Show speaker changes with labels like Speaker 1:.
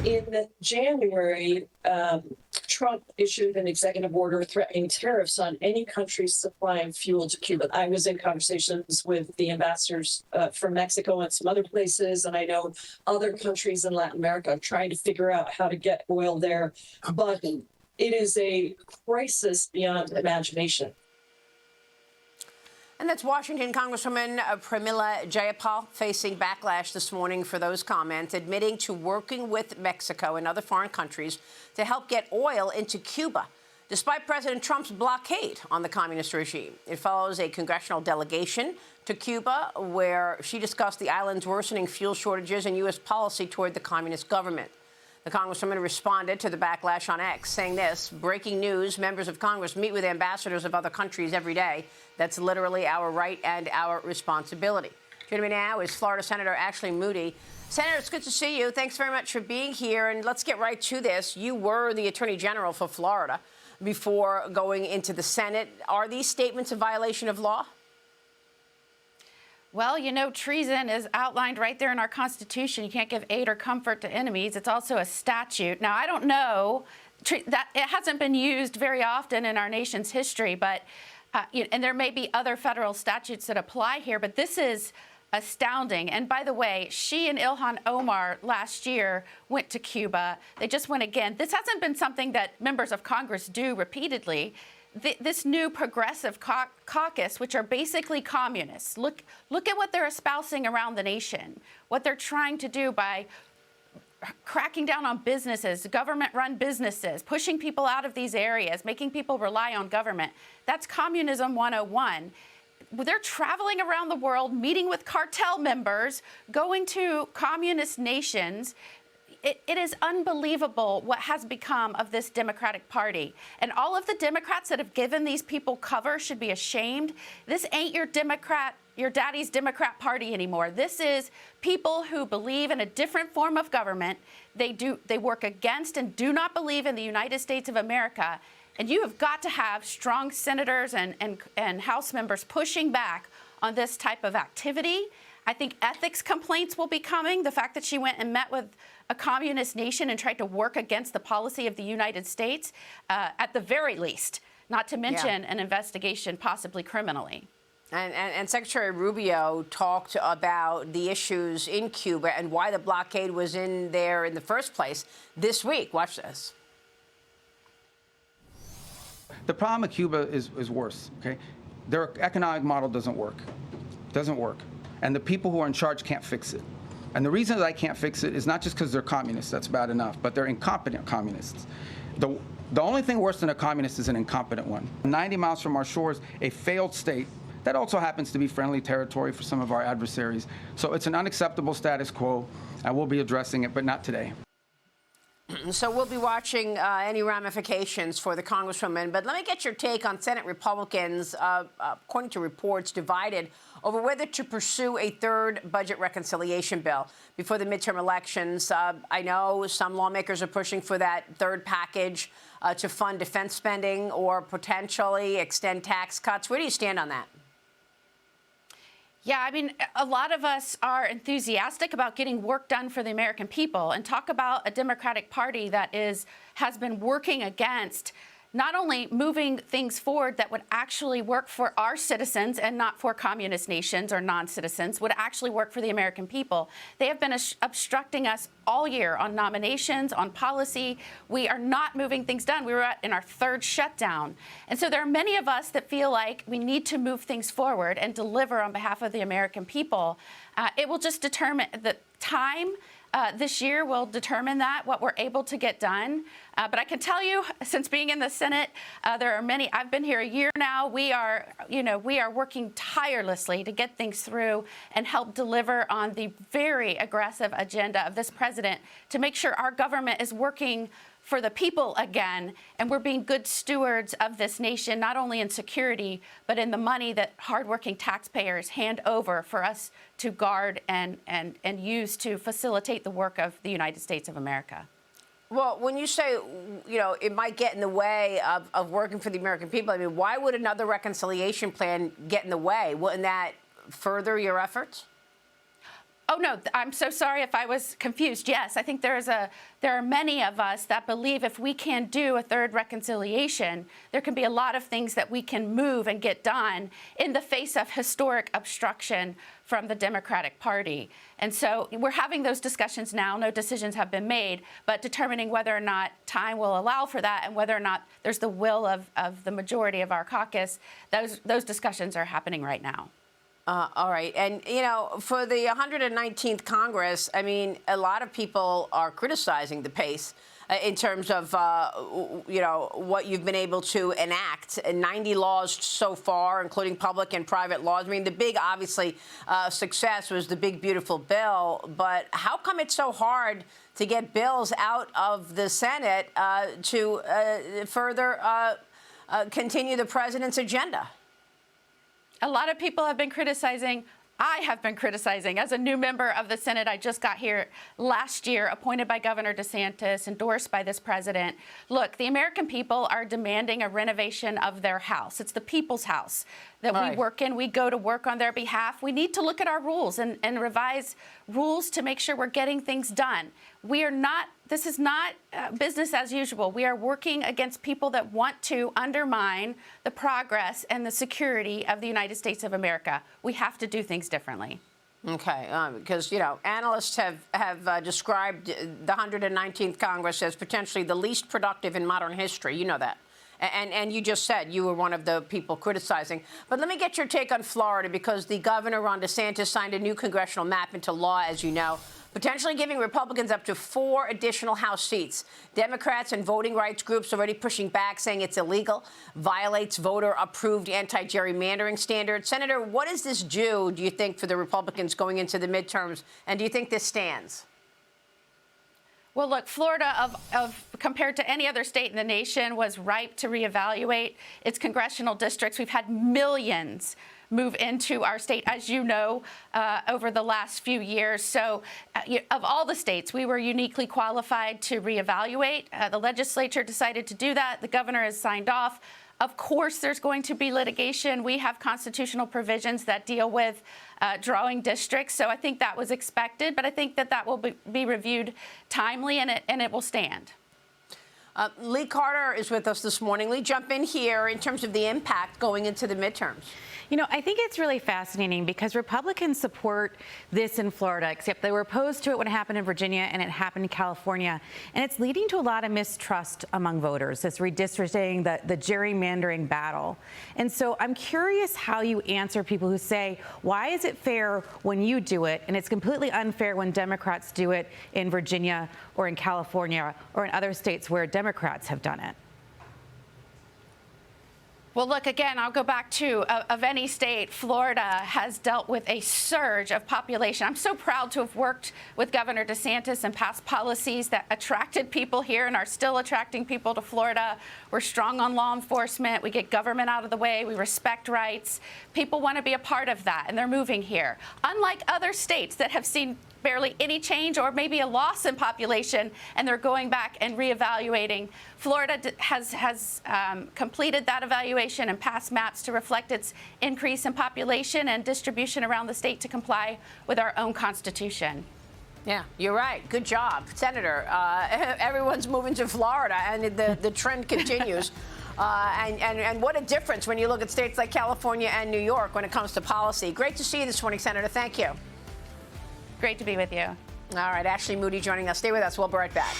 Speaker 1: In January, Trump issued an executive order threatening tariffs on any country supplying fuel to Cuba. I was in conversations with the ambassadors from Mexico and some other places, and I know other countries in Latin America are trying to figure out how to get oil there. But it is a crisis beyond imagination.
Speaker 2: And that's Washington Congresswoman Pramila Jayapal facing backlash this morning for those comments, admitting to working with Mexico and other foreign countries to help get oil into Cuba, despite President Trump's blockade on the communist regime. It follows a congressional delegation to Cuba, where she discussed the island's worsening fuel shortages and U.S. policy toward the communist government. The Congresswoman responded to the backlash on X, saying this: breaking news, members of Congress meet with ambassadors of other countries every day. That's literally our right and our responsibility. Joining me now is Florida Senator Ashley Moody. Senator, it's good to see you. Thanks very much for being here. And let's get right to this. You were the Attorney General for Florida before going into the Senate. Are these statements a violation of law?
Speaker 3: Well, you know, treason is outlined right there in our Constitution. You can't give aid or comfort to enemies. It's also a statute. Now, I don't know that it hasn't been used very often in our nation's history, but and there may be other federal statutes that apply here, but this is astounding. And by the way, she and Ilhan Omar last year went to Cuba. They just went again. This hasn't been something that members of Congress do repeatedly. This new progressive caucus, which are basically communists, look at what they're espousing around the nation, what they're trying to do by cracking down on businesses, government-run businesses, pushing people out of these areas, making people rely on government. That's Communism 101. They're traveling around the world, meeting with cartel members, going to communist nations. It is unbelievable what has become of this Democratic Party. And all of the Democrats that have given these people cover should be ashamed. This ain't your daddy's Democrat Party anymore. This is people who believe in a different form of government. They work against and do not believe in the United States of America. And you have got to have strong senators and House members pushing back on this type of activity. I think ethics complaints will be coming. The fact that she went and met with a communist nation and tried to work against the policy of the United States, at the very least, not to mention an investigation possibly criminally.
Speaker 2: And Secretary Rubio talked about the issues in Cuba and why the blockade was in there in the first place this week. Watch this.
Speaker 4: The problem with Cuba is worse, okay? Their economic model doesn't work. And the people who are in charge can't fix it. And the reason that I can't fix it is not just because they're communists, that's bad enough, but they're incompetent communists. The only thing worse than a communist is an incompetent one. 90 miles from our shores, a failed state that also happens to be friendly territory for some of our adversaries. So it's an unacceptable status quo, and we'll be addressing it, but not today.
Speaker 2: So we'll be watching any ramifications for the Congresswoman. But let me get your take on Senate Republicans, according to reports, divided over whether to pursue a third budget reconciliation bill before the midterm elections. I know some lawmakers are pushing for that third package to fund defense spending or potentially extend tax cuts. Where do you stand on that?
Speaker 3: Yeah, I mean, a lot of us are enthusiastic about getting work done for the American people, and talk about a Democratic Party that has been working against not only moving things forward that would actually work for our citizens and not for communist nations or non-citizens, would actually work for the American people. They have been obstructing us all year on nominations, on policy. We are not moving things done. We were in our third shutdown. And so there are many of us that feel like we need to move things forward and deliver on behalf of the American people. It will just determine the time. This year will determine that, what we're able to get done. But I can tell you, since being in the Senate, there are many. I've been here a year now. We are working tirelessly to get things through and help deliver on the very aggressive agenda of this president to make sure our government is working for the people again, and we're being good stewards of this nation, not only in security, but in the money that hardworking taxpayers hand over for us to guard and use to facilitate the work of the United States of America.
Speaker 2: Well, when you say, it might get in the way of working for the American people, I mean, why would another reconciliation plan get in the way? Wouldn't that further your efforts?
Speaker 3: Oh, no, I'm so sorry if I was confused. Yes, I think there are many of us that believe if we can do a third reconciliation, there can be a lot of things that we can move and get done in the face of historic obstruction from the Democratic Party. And so we're having those discussions now. No decisions have been made, but determining whether or not time will allow for that and whether or not there's the will of the majority of our caucus, those discussions are happening right now.
Speaker 2: All right. And, you know, for the 119th Congress, I mean, a lot of people are criticizing the pace in terms of, you know, what you've been able to enact. 90 laws so far, including public and private laws. I mean, the big, obviously, success was the big, beautiful bill. But how come it's so hard to get bills out of the Senate to further continue the president's agenda?
Speaker 3: A lot of people have been criticizing. I have been criticizing. As a new member of the Senate, I just got here last year, appointed by Governor DeSantis, endorsed by this president. Look, the American people are demanding a renovation of their house. It's the people's house that we work in. We go to work on their behalf. We need to look at our rules and revise rules to make sure we're getting things done. This is not business as usual. We are working against people that want to undermine the progress and the security of the United States of America. We have to do things differently.
Speaker 2: Okay, because, you know, analysts have described the 119th Congress as potentially the least productive in modern history. You know that. And you just said you were one of the people criticizing. But let me get your take on Florida, because the governor, Ron DeSantis, signed a new congressional map into law, as you know, potentially giving Republicans up to 4 additional House seats. Democrats and voting rights groups already pushing back, saying it's illegal, violates voter-approved anti-gerrymandering standards. Senator, what does this do you think, for the Republicans going into the midterms? And do you think this stands?
Speaker 3: Well, look, Florida, compared to any other state in the nation, was ripe to reevaluate its congressional districts. We've had millions move into our state, as you know, over the last few years. So of all the states, we were uniquely qualified to reevaluate. The legislature decided to do that. The governor has signed off. Of course, there's going to be litigation. We have constitutional provisions that deal with drawing districts. So I think that was expected, but I think that will be reviewed timely, and it will stand.
Speaker 2: Lee Carter is with us this morning. Lee, jump in here in terms of the impact going into the midterms.
Speaker 5: You know, I think it's really fascinating because Republicans support this in Florida, except they were opposed to it when it happened in Virginia and it happened in California. And it's leading to a lot of mistrust among voters, this redistricting, the gerrymandering battle. And so I'm curious how you answer people who say, why is it fair when you do it and it's completely unfair when Democrats do it in Virginia or in California or in other states where Democrats have done it?
Speaker 3: Well, look, again, I'll go back to, of any state, Florida has dealt with a surge of population. I'm so proud to have worked with Governor DeSantis and passed policies that attracted people here and are still attracting people to Florida. We're strong on law enforcement. We get government out of the way. We respect rights. People want to be a part of that, and they're moving here. Unlike other states that have seen barely any change or maybe a loss in population, and they're going back and reevaluating. Florida has completed that evaluation and passed maps to reflect its increase in population and distribution around the state to comply with our own Constitution.
Speaker 2: Yeah, you're right. Good job, Senator. Everyone's moving to Florida, and the trend continues. And what a difference when you look at states like California and New York when it comes to policy. Great to see you this morning, Senator. Thank you.
Speaker 3: Great to be with you.
Speaker 2: All right, Ashley Moody joining us. Stay with us. We'll be right back.